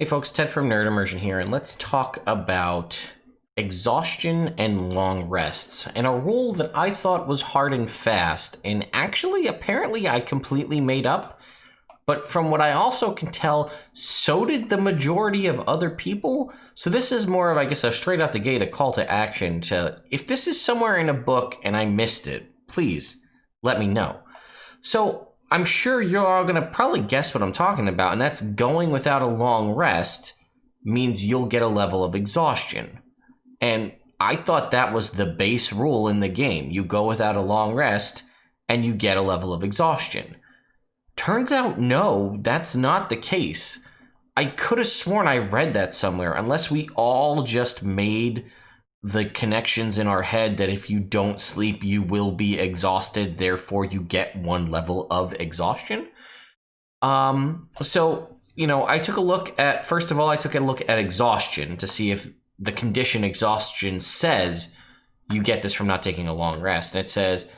Hey folks, Ted from Nerd Immersion here, and let's talk about exhaustion and long rests, and a rule that I thought was hard and fast, and actually apparently I completely made up, but from what I also can tell, so did the majority of other people. So this is more of, I guess, a straight out the gate, a call to action to, if this is somewhere in a book and I missed it, please let me know. So I'm sure you're all going to probably guess what I'm talking about, and that's going without a long rest means you'll get a level of exhaustion. And I thought that was the base rule in the game. You go without a long rest and you get a level of exhaustion. Turns out, no, that's not the case. I could have sworn I read that somewhere, unless we all just made the connections in our head that if you don't sleep, you will be exhausted, therefore you get one level of exhaustion. I took a look at, first of all, I took a look at exhaustion to see if the condition exhaustion says you get this from not taking a long rest. And it says,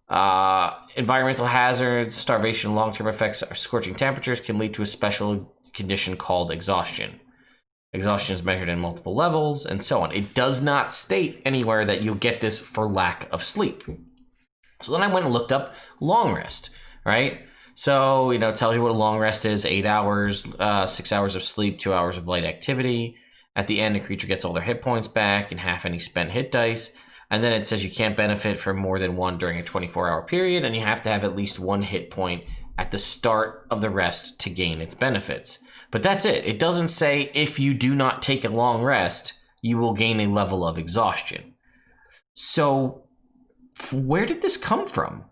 environmental hazards, starvation, long-term effects, or scorching temperatures can lead to a special condition called exhaustion. Exhaustion is measured in multiple levels, and so on. It does not state anywhere that you'll get this for lack of sleep. So then I went and looked up long rest, right? So, it tells you what a long rest is: 8 hours, 6 hours of sleep, 2 hours of light activity. At the end, a creature gets all their hit points back and half any spent hit dice. And then it says you can't benefit from more than one during a 24-hour period, and you have to have at least one hit point at the start of the rest to gain its benefits. But that's it. It doesn't say if you do not take a long rest, you will gain a level of exhaustion. So where did this come from?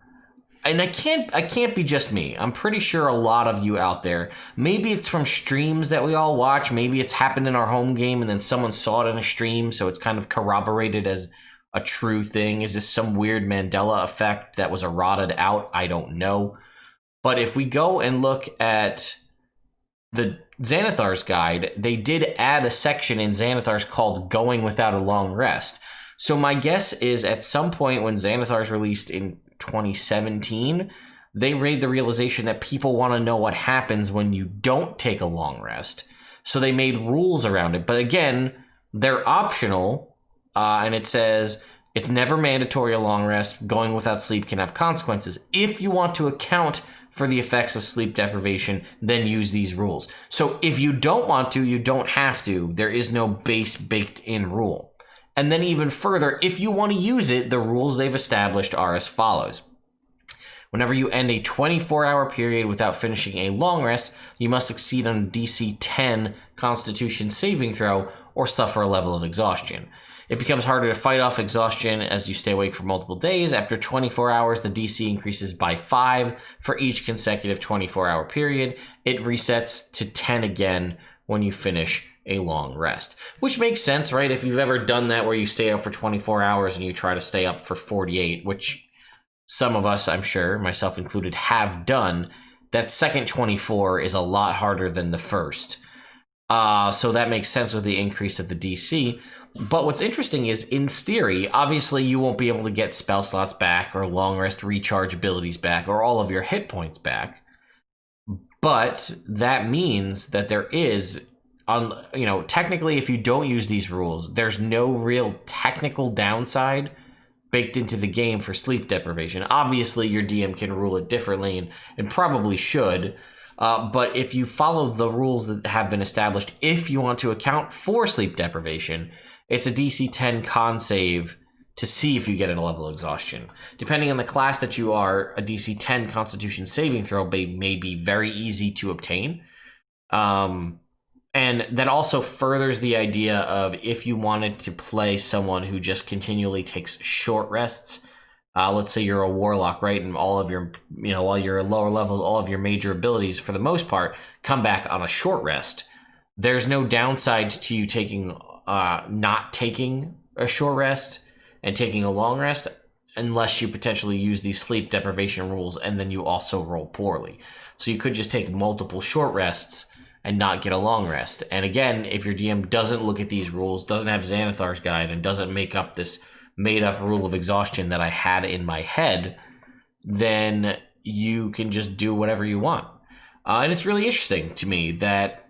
And I can't be just me. I'm pretty sure a lot of you out there, maybe it's from streams that we all watch, maybe it's happened in our home game and then someone saw it in a stream, so it's kind of corroborated as a true thing. Is this some weird Mandela effect that was eroded out? I don't know. But if we go and look at the Xanathar's guide, they did add a section in Xanathar's called Going Without a Long Rest. So my guess is at some point when Xanathar's released in 2017, they made the realization that people want to know what happens when you don't take a long rest. So they made rules around it. But again, they're optional, and it says it's never mandatory a long rest. Going without sleep can have consequences. If you want to account for the effects of sleep deprivation, then use these rules. So if you don't want to, you don't have to. There is no base baked in rule. And then even further, if you want to use it, the rules they've established are as follows. Whenever you end a 24-hour period without finishing a long rest, you must succeed on a DC 10 Constitution saving throw or suffer a level of exhaustion. It becomes harder to fight off exhaustion as you stay awake for multiple days. After 24 hours, the DC increases by 5 for each consecutive 24-hour period. It resets to 10 again when you finish a long rest. Which makes sense, right? If you've ever done that where you stay up for 24 hours and you try to stay up for 48, which some of us, I'm sure, myself included, have done, that second 24 is a lot harder than the first. So that makes sense with the increase of the DC. But what's interesting is, in theory, obviously you won't be able to get spell slots back or long rest recharge abilities back or all of your hit points back. But that means that there is, technically if you don't use these rules, there's no real technical downside baked into the game for sleep deprivation. Obviously your DM can rule it differently and probably should. But if you follow the rules that have been established, if you want to account for sleep deprivation, it's a DC 10 con save to see if you get a level of exhaustion. Depending on the class that you are, a DC 10 Constitution saving throw may be very easy to obtain. And that also furthers the idea of if you wanted to play someone who just continually takes short rests. Let's say you're a warlock, right? And all of your, while you're at lower level, all of your major abilities, for the most part, come back on a short rest. There's no downside to you not taking a short rest and taking a long rest unless you potentially use these sleep deprivation rules and then you also roll poorly. So you could just take multiple short rests and not get a long rest. And again, if your DM doesn't look at these rules, doesn't have Xanathar's guide, and doesn't make up this made-up rule of exhaustion that I had in my head, then you can just do whatever you want. And it's really interesting to me that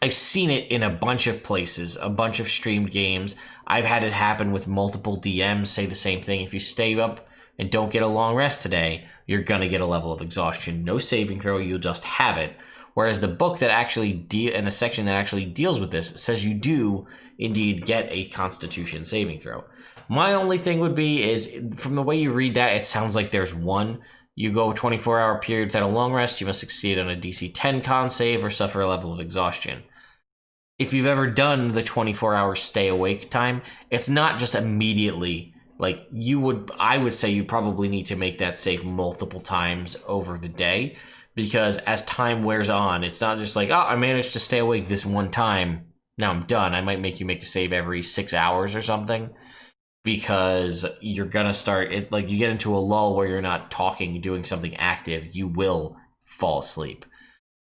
I've seen it in a bunch of places, a bunch of streamed games. I've had it happen with multiple DMs say the same thing. If you stay up and don't get a long rest today, you're going to get a level of exhaustion. No saving throw, you'll just have it. Whereas the book that actually and the section that actually deals with this says you do indeed get a Constitution saving throw. My only thing would be is from the way you read that, it sounds like there's one. You go 24-hour period without a long rest, you must succeed on a DC 10 con save or suffer a level of exhaustion. If you've ever done the 24-hour stay awake time, it's not just immediately. Like I would say you probably need to make that save multiple times over the day, because as time wears on, it's not just like, oh, I managed to stay awake this one time, now I'm done. I might make you make a save every 6 hours or something, because you're gonna start it, like you get into a lull where you're not talking, doing something active, you will fall asleep.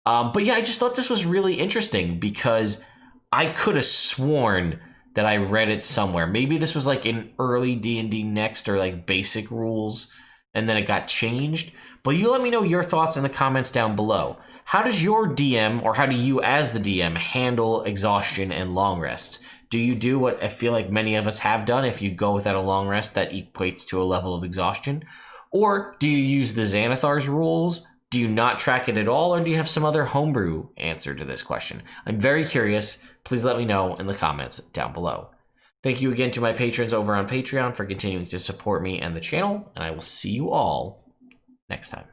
But yeah, I just thought this was really interesting because I could have sworn that I read it somewhere. Maybe this was like in early D&D Next or like basic rules, and then it got changed. But you let me know your thoughts in the comments down below. How does your DM, or how do you as the DM, handle exhaustion and long rests? Do you do what I feel like many of us have done? If you go without a long rest, that equates to a level of exhaustion. Or do you use the Xanathar's rules? Do you not track it at all? Or do you have some other homebrew answer to this question? I'm very curious. Please let me know in the comments down below. Thank you again to my patrons over on Patreon for continuing to support me and the channel, and I will see you all next time.